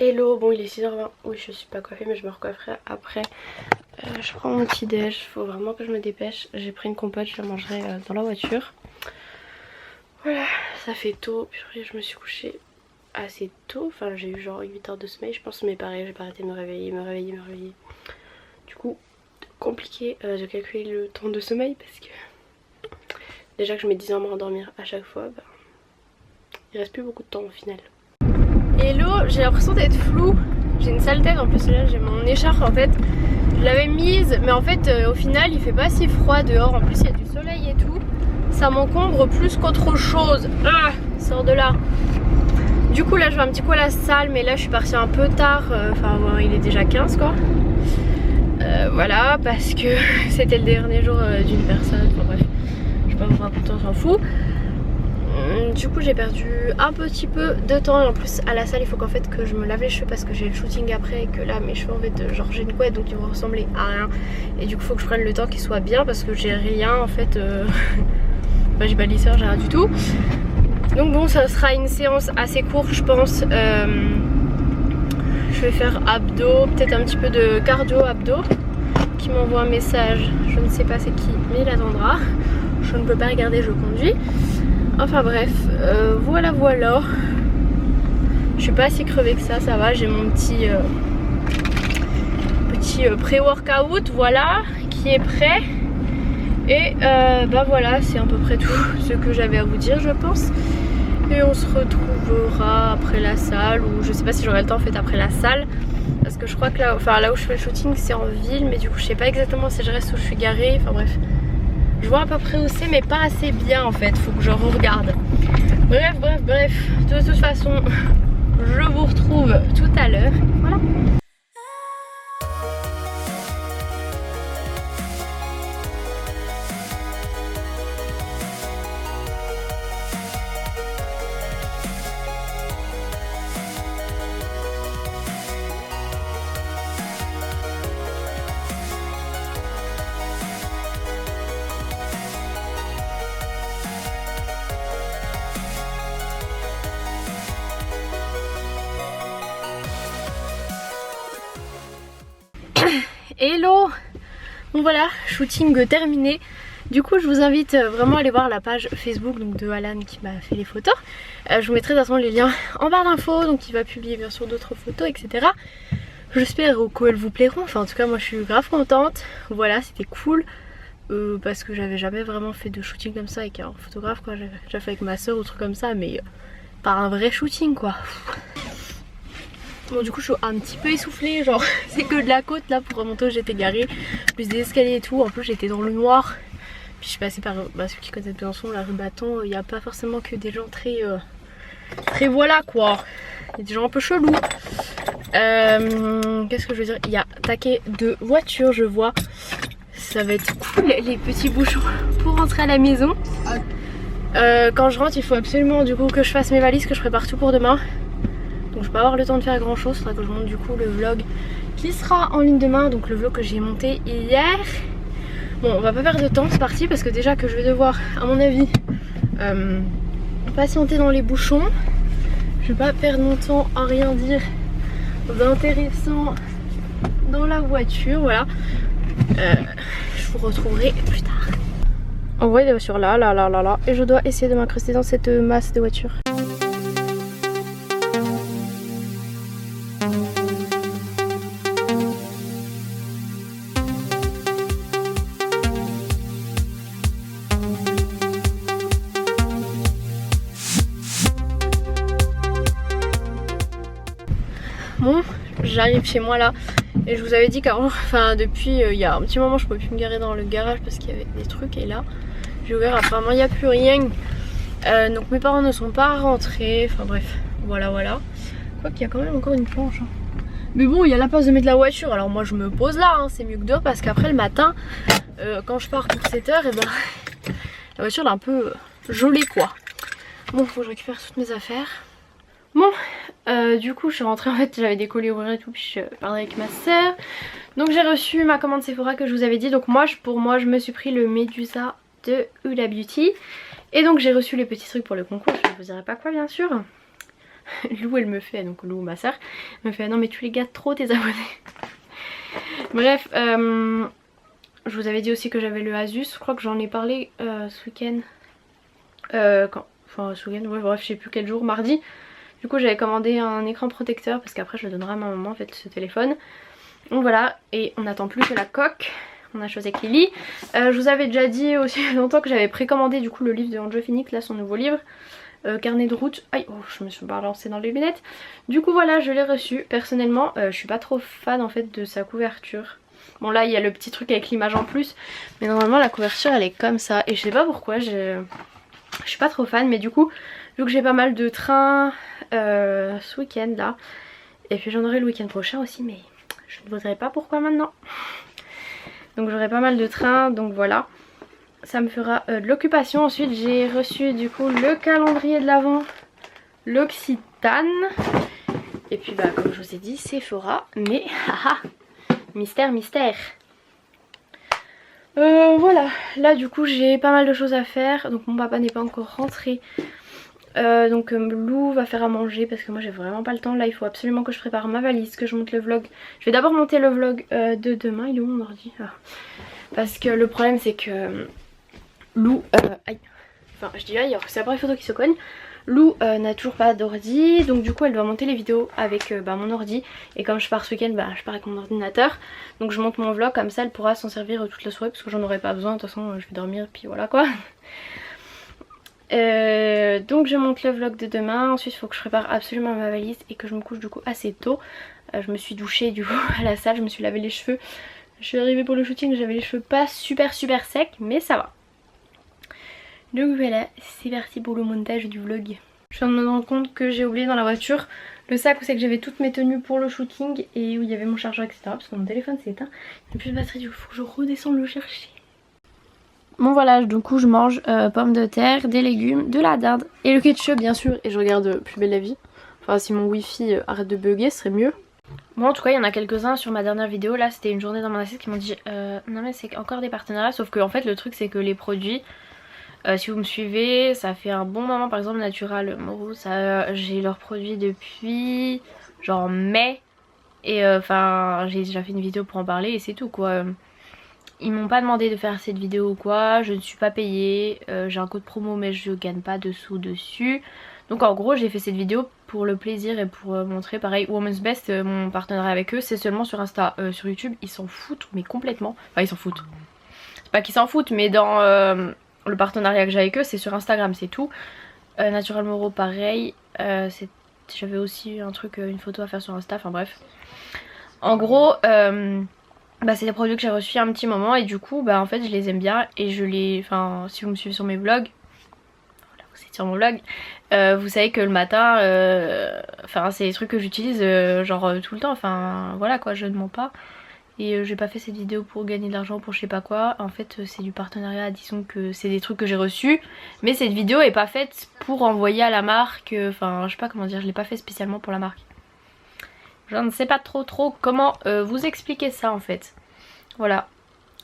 Hello, bon il est 6h20, oui je suis pas coiffée mais je me recoifferai après. Je prends mon petit déj, faut vraiment que je me dépêche. J'ai pris une compote, je la mangerai dans la voiture. Voilà, ça fait tôt, puis je me suis couchée assez tôt, enfin j'ai eu genre 8 heures de sommeil je pense, mais pareil j'ai pas arrêté de me réveiller. Du coup compliqué de calculer le temps de sommeil parce que déjà que je mets 10 ans à me rendormir à chaque fois, bah, il reste plus beaucoup de temps au final. Hello, j'ai l'impression d'être floue, j'ai une sale tête en plus, là j'ai mon écharpe en fait, je l'avais mise mais en fait au final il fait pas si froid dehors, en plus il y a du soleil et tout, ça m'encombre plus qu'autre chose. Ah, sors de là. Du coup là je vais un petit coup à la salle mais là je suis partie un peu tard, enfin bon, il est déjà 15 quoi. Voilà, parce que c'était le dernier jour d'une personne, enfin bref, je vais pas vous raconter, on s'en fout. Du coup j'ai perdu un petit peu de temps et en plus à la salle il faut qu'en fait que je me lave les cheveux parce que j'ai le shooting après et que là mes cheveux en fait genre j'ai une couette donc ils vont ressembler à rien et du coup faut que je prenne le temps qu'ils soient bien parce que j'ai rien en fait bah, j'ai pas de lisseur, j'ai rien du tout. Donc bon ça sera une séance assez courte je pense. Je vais faire abdos, peut-être un petit peu de cardio abdos. Qui m'envoie un message, je ne sais pas c'est qui mais il attendra. Je ne peux pas regarder, je conduis. Enfin bref, voilà. Je suis pas si crevée que ça va, j'ai mon petit pré-workout, voilà, qui est prêt. Et bah voilà, c'est à peu près tout ce que j'avais à vous dire je pense. Et on se retrouvera après la salle, ou je sais pas si j'aurai le temps en fait après la salle. Parce que je crois que là, enfin, là où je fais le shooting c'est en ville, mais du coup je sais pas exactement si je reste où je suis garée, enfin bref. Je vois à peu près où c'est mais pas assez bien en fait, faut que je regarde. Bref, de toute façon je vous retrouve tout à l'heure. Voilà. Hello. Bon voilà, shooting terminé. Du coup je vous invite vraiment à aller voir la page Facebook donc, de Alan qui m'a fait les photos. Je vous mettrai de toute façon les liens en barre d'infos, donc il va publier bien sûr d'autres photos etc. J'espère qu'elles vous plairont, enfin en tout cas moi je suis grave contente. Voilà, c'était cool parce que j'avais jamais vraiment fait de shooting comme ça avec un photographe quoi. J'avais déjà fait avec ma soeur ou truc comme ça mais pas un vrai shooting quoi. Bon du coup je suis un petit peu essoufflée, genre c'est que de la côte là pour remonter où j'étais garée, plus des escaliers et tout, en plus j'étais dans le noir. Puis je suis passée par, ceux qui connaissent Besançon, la rue Bâton, il n'y a pas forcément que des gens très voilà quoi, il y a des gens un peu chelous. Qu'est-ce que je veux dire, il y a taquet de voiture je vois, ça va être cool les petits bouchons pour rentrer à la maison. Quand je rentre il faut absolument du coup que je fasse mes valises, que je prépare tout pour demain. Donc je vais pas avoir le temps de faire grand chose, il faudra que je monte du coup le vlog qui sera en ligne demain, donc le vlog que j'ai monté hier. Bon on va pas perdre de temps, c'est parti parce que déjà que je vais devoir à mon avis patienter dans les bouchons. Je vais pas perdre mon temps à rien dire d'intéressant dans la voiture, voilà. Je vous retrouverai plus tard. On voit des voitures là, et je dois essayer de m'incruster dans cette masse de voitures. Bon, j'arrive chez moi là et je vous avais dit qu'avant, enfin depuis il y a un petit moment je pouvais plus me garer dans le garage parce qu'il y avait des trucs et là j'ai ouvert, apparemment il n'y a plus rien. Donc mes parents ne sont pas rentrés, enfin bref, voilà. Quoi qu'il y a quand même encore une planche hein. Mais bon il y a la place de mettre la voiture, alors moi je me pose là, hein. C'est mieux que dehors parce qu'après le matin quand je pars pour 7 h et ben la voiture elle est un peu gelée quoi. Bon faut que je récupère toutes mes affaires. Bon, du coup je suis rentrée, en fait j'avais des colis à ouvrir et tout, puis je parlais avec ma soeur. Donc j'ai reçu ma commande Sephora que je vous avais dit. Donc pour moi je me suis pris le Medusa de Huda Beauty. Et donc j'ai reçu les petits trucs pour le concours, je ne vous dirai pas quoi bien sûr. Lou elle me fait, donc Lou ma soeur, me fait non mais tu les gâtes trop tes abonnés. Bref, je vous avais dit aussi que j'avais le Asus, je crois que j'en ai parlé ce week-end. Enfin ce week-end, ouais bref je sais plus quel jour, mardi. Du coup j'avais commandé un écran protecteur parce qu'après je le donnerai à ma maman en fait ce téléphone. Donc voilà, et on n'attend plus que la coque. On a choisi avec Lily. Je vous avais déjà dit aussi il y a longtemps que j'avais précommandé du coup le livre de Angel Phoenix, là son nouveau livre. Carnet de route. Aïe, oh, je me suis balancée dans les lunettes. Du coup voilà, je l'ai reçu. Personnellement, je suis pas trop fan en fait de sa couverture. Bon là il y a le petit truc avec l'image en plus. Mais normalement la couverture elle est comme ça. Et je sais pas pourquoi, je suis pas trop fan. Mais du coup, vu que j'ai pas mal de trains ce week-end là. Et puis j'en aurai le week-end prochain aussi. Mais je ne voudrais pas pourquoi maintenant. Donc j'aurai pas mal de trains, donc voilà. Ça me fera de l'occupation. Ensuite j'ai reçu du coup le calendrier de l'Avent, l'Occitane. Et puis bah comme je vous ai dit Sephora. Mais haha, mystère mystère. Voilà, là du coup j'ai pas mal de choses à faire. Donc mon papa n'est pas encore rentré. Donc Lou va faire à manger parce que moi j'ai vraiment pas le temps. Là il faut absolument que je prépare ma valise, que je monte le vlog. Je vais d'abord monter le vlog de demain. Il est où mon ordi? Parce que le problème c'est que Lou, aïe. Enfin je dis aïe alors que c'est la première photo qui se cogne. Lou n'a toujours pas d'ordi, donc du coup elle doit monter les vidéos avec mon ordi. Et comme je pars ce week-end, je pars avec mon ordinateur. Donc je monte mon vlog, comme ça elle pourra s'en servir toute la soirée parce que j'en aurai pas besoin. De toute façon je vais dormir puis voilà quoi. Donc je monte le vlog de demain. Ensuite il faut que je prépare absolument ma valise et que je me couche du coup assez tôt. Je me suis douchée du coup à la salle, je me suis lavé les cheveux. Je suis arrivée pour le shooting, j'avais les cheveux pas super secs mais ça va. Donc voilà, c'est parti pour le montage du vlog. Je viens de me rendre compte que j'ai oublié dans la voiture le sac où c'est que j'avais toutes mes tenues pour le shooting et où il y avait mon chargeur etc. Parce que mon téléphone s'est éteint. Il n'y a plus de batterie, du coup il faut que je redescende le chercher. Bon voilà, du coup je mange pommes de terre, des légumes, de la dinde et le ketchup bien sûr. Et je regarde Plus belle la vie. Enfin si mon wifi arrête de bugger ce serait mieux. Bon en tout cas il y en a quelques-uns sur ma dernière vidéo. Là c'était une journée dans mon assiette qui m'ont dit non mais c'est encore des partenariats. Sauf que en fait le truc c'est que les produits, si vous me suivez, ça fait un bon moment. Par exemple Natural Moro, j'ai leurs produits depuis genre mai. Et enfin j'ai déjà fait une vidéo pour en parler et c'est tout quoi. Ils m'ont pas demandé de faire cette vidéo ou quoi, je ne suis pas payée, j'ai un code promo mais je gagne pas de sous dessus. Donc en gros j'ai fait cette vidéo pour le plaisir et pour montrer pareil Women's Best, mon partenariat avec eux c'est seulement sur Insta. Sur YouTube ils s'en foutent mais complètement, enfin ils s'en foutent. C'est pas qu'ils s'en foutent mais dans le partenariat que j'ai avec eux c'est sur Instagram c'est tout. Natural Moro pareil, j'avais aussi un truc, une photo à faire sur Insta, enfin bref. En gros... c'est des produits que j'ai reçus il y a un petit moment et du coup en fait je les aime bien et je les... Enfin si vous me suivez sur mes vlogs, voilà vous êtes sur mon vlog, vous savez que le matin, enfin c'est des trucs que j'utilise genre tout le temps, enfin voilà quoi, je ne mens pas. Et j'ai pas fait cette vidéo pour gagner de l'argent pour je sais pas quoi, en fait c'est du partenariat, disons que c'est des trucs que j'ai reçus. Mais cette vidéo est pas faite pour envoyer à la marque, enfin je sais pas comment dire, je l'ai pas fait spécialement pour la marque. Je ne sais pas trop comment vous expliquer ça en fait. Voilà,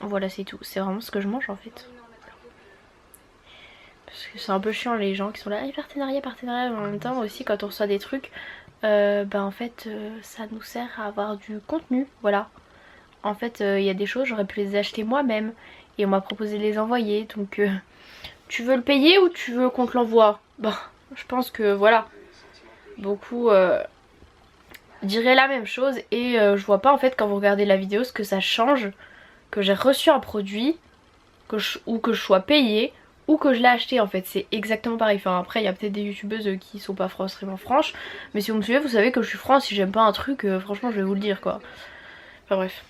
voilà c'est tout. C'est vraiment ce que je mange en fait. Parce que c'est un peu chiant les gens qui sont là, partenariat, partenariat. En même temps moi aussi quand on reçoit des trucs, en fait ça nous sert à avoir du contenu. Voilà. En fait il y a des choses, j'aurais pu les acheter moi-même. Et on m'a proposé de les envoyer. Donc tu veux le payer ou tu veux qu'on te l'envoie? Je pense que voilà. Beaucoup... dirais la même chose et je vois pas en fait quand vous regardez la vidéo ce que ça change que j'ai reçu un produit ou que je sois payée ou que je l'ai acheté. En fait c'est exactement pareil. Enfin après il y a peut-être des youtubeuses qui sont pas forcément franches, mais si vous me suivez vous savez que je suis franche. Si j'aime pas un truc franchement je vais vous le dire quoi. Enfin bref,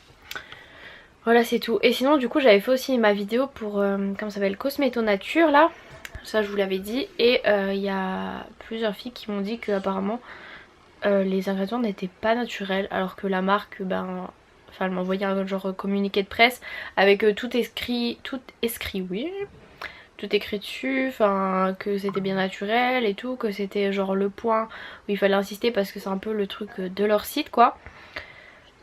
voilà c'est tout. Et sinon du coup j'avais fait aussi ma vidéo pour comment ça s'appelle, Cosméto Nature là, ça je vous l'avais dit. Et il y a plusieurs filles qui m'ont dit que apparemment les ingrédients n'étaient pas naturels, alors que la marque elle m'a envoyé un genre communiqué de presse avec tout écrit dessus, enfin que c'était bien naturel et tout, que c'était genre le point où il fallait insister parce que c'est un peu le truc de leur site quoi.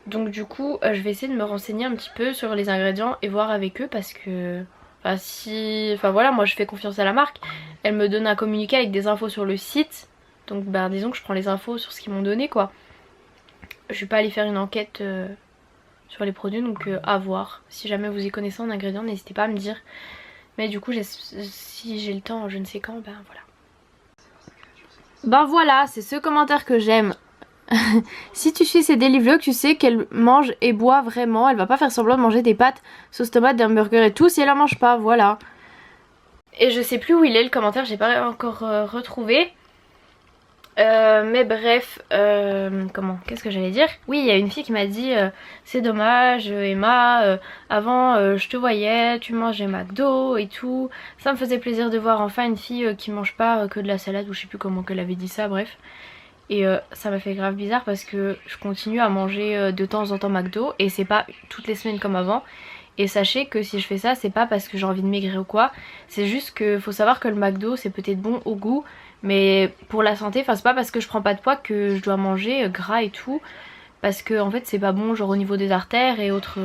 Donc du coup je vais essayer de me renseigner un petit peu sur les ingrédients et voir avec eux parce que voilà moi je fais confiance à la marque, elle me donne un communiqué avec des infos sur le site. Donc bah disons que je prends les infos sur ce qu'ils m'ont donné quoi. Je vais pas aller faire une enquête sur les produits, donc à voir. Si jamais vous y connaissez en ingrédients, n'hésitez pas à me dire. Mais du coup si j'ai le temps, je ne sais quand, ben voilà. Ben voilà, c'est ce commentaire que j'aime. Si tu suis ses daily vlogs, tu sais qu'elle mange et boit vraiment. Elle va pas faire semblant de manger des pâtes, sauce tomate, des hamburgers et tout si elle en mange pas, voilà. Et je sais plus où il est le commentaire, j'ai pas encore retrouvé. Mais bref, qu'est-ce que j'allais dire? Oui, il y a une fille qui m'a dit c'est dommage Emma, avant je te voyais, tu mangeais McDo et tout. Ça me faisait plaisir de voir enfin une fille qui mange pas que de la salade, ou je sais plus comment qu'elle avait dit ça, bref. Et ça m'a fait grave bizarre parce que je continue à manger de temps en temps McDo et c'est pas toutes les semaines comme avant. Et sachez que si je fais ça, c'est pas parce que j'ai envie de maigrir ou quoi, c'est juste que faut savoir que le McDo c'est peut-être bon au goût, mais pour la santé, enfin c'est pas parce que je prends pas de poids que je dois manger gras et tout, parce que en fait c'est pas bon genre au niveau des artères et autres,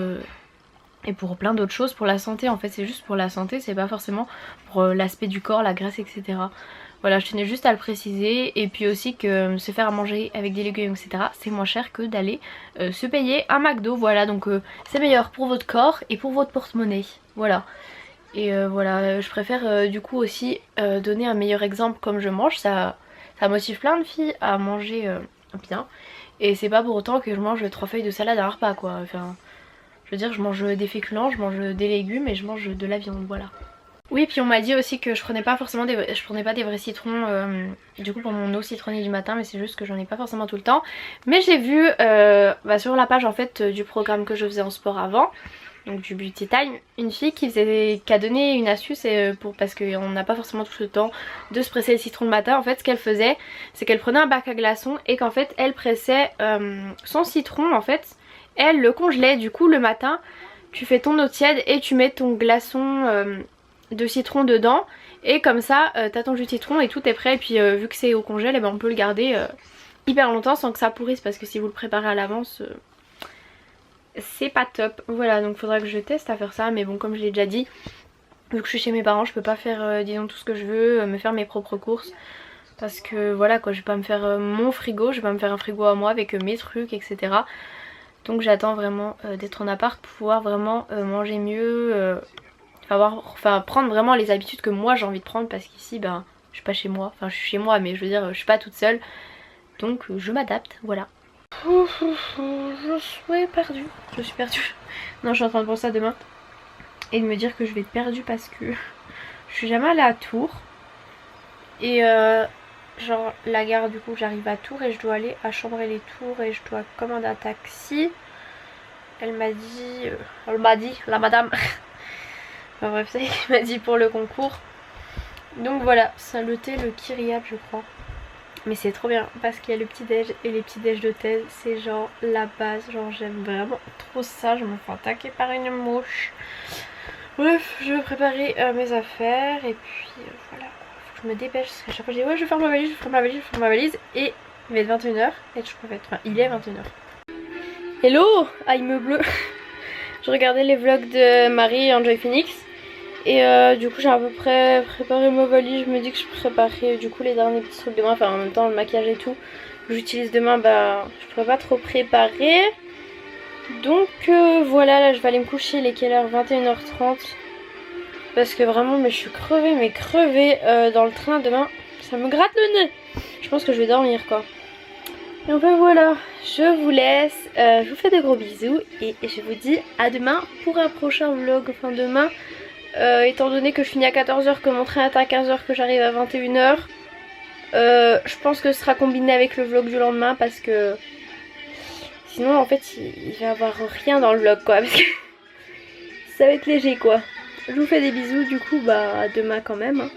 et pour plein d'autres choses pour la santé en fait, c'est juste pour la santé, c'est pas forcément pour l'aspect du corps, la graisse etc. Voilà, je tenais juste à le préciser, et puis aussi que se faire à manger avec des légumes etc c'est moins cher que d'aller se payer un McDo, voilà, donc c'est meilleur pour votre corps et pour votre porte-monnaie, voilà. Et voilà, je préfère du coup aussi donner un meilleur exemple comme je mange, ça motive plein de filles à manger bien, et c'est pas pour autant que je mange 3 feuilles de salade à un repas quoi, enfin je veux dire je mange des féculents, je mange des légumes et je mange de la viande, voilà. Oui, puis on m'a dit aussi que je prenais pas forcément je prenais pas des vrais citrons du coup pour mon eau citronnée du matin, mais c'est juste que j'en ai pas forcément tout le temps. Mais j'ai vu sur la page en fait du programme que je faisais en sport avant, donc du Beauty Time, une fille qui a donné une astuce parce qu'on n'a pas forcément tout le temps de se presser le citron le matin. En fait ce qu'elle faisait, c'est qu'elle prenait un bac à glaçons et qu'en fait elle pressait son citron, en fait elle le congelait, du coup le matin tu fais ton eau tiède et tu mets ton glaçon de citron dedans, et comme ça t'as ton jus de citron et tout est prêt. Et puis vu que c'est au congèle, on peut le garder hyper longtemps sans que ça pourrisse, parce que si vous le préparez à l'avance c'est pas top. Voilà, donc faudra que je teste à faire ça, mais bon comme je l'ai déjà dit, vu que je suis chez mes parents je peux pas faire disons tout ce que je veux, me faire mes propres courses, parce que voilà quoi, je vais pas me faire mon frigo, je vais pas me faire un frigo à moi avec mes trucs etc. Donc j'attends vraiment d'être en appart pour pouvoir vraiment manger mieux, prendre vraiment les habitudes que moi j'ai envie de prendre, parce qu'ici ben je suis pas chez moi, enfin je suis chez moi mais je veux dire je suis pas toute seule, donc je m'adapte, voilà. Je suis perdue, non je suis en train de penser à demain et de me dire que je vais être perdue parce que je suis jamais allée à Tours, et genre la gare du coup j'arrive à Tours et je dois aller à Chambray-les-Tours et je dois commander un taxi. Elle m'a dit la madame enfin bref, c'est elle qui m'a dit pour le concours. Donc voilà, ça le thé, le Kyriap je crois. Mais c'est trop bien parce qu'il y a le petit déj et les petits déj d'hôtel, c'est genre la base, genre j'aime vraiment trop ça, je me fais attaquer par une mouche. Bref, je vais préparer mes affaires et puis voilà, faut que je me dépêche parce qu'à chaque fois je dis ouais je vais faire ma valise, je vais faire ma valise, je vais faire ma valise, et il va être 21h et je peux être, enfin il est 21h. Hello, aïe me bleu. Je regardais les vlogs de Marie et Enjoy Phoenix. Et du coup j'ai à peu près préparé ma valise. Je me dis que je préparerai du coup les derniers petits trucs demain. Enfin en même temps le maquillage et tout que j'utilise demain, bah je pourrais pas trop préparer. Donc voilà, là je vais aller me coucher, il est quelle heure? 21h30. Parce que vraiment mais je suis crevée, mais crevée dans le train demain. Ça me gratte le nez. Je pense que je vais dormir quoi. Et enfin voilà, je vous laisse, je vous fais de gros bisous et je vous dis à demain pour un prochain vlog. Enfin demain, étant donné que je finis à 14h, que mon train est à 15h, que j'arrive à 21h, je pense que ce sera combiné avec le vlog du lendemain, parce que sinon en fait il va y avoir rien dans le vlog quoi, parce que ça va être léger quoi. Je vous fais des bisous du coup, bah à demain quand même hein.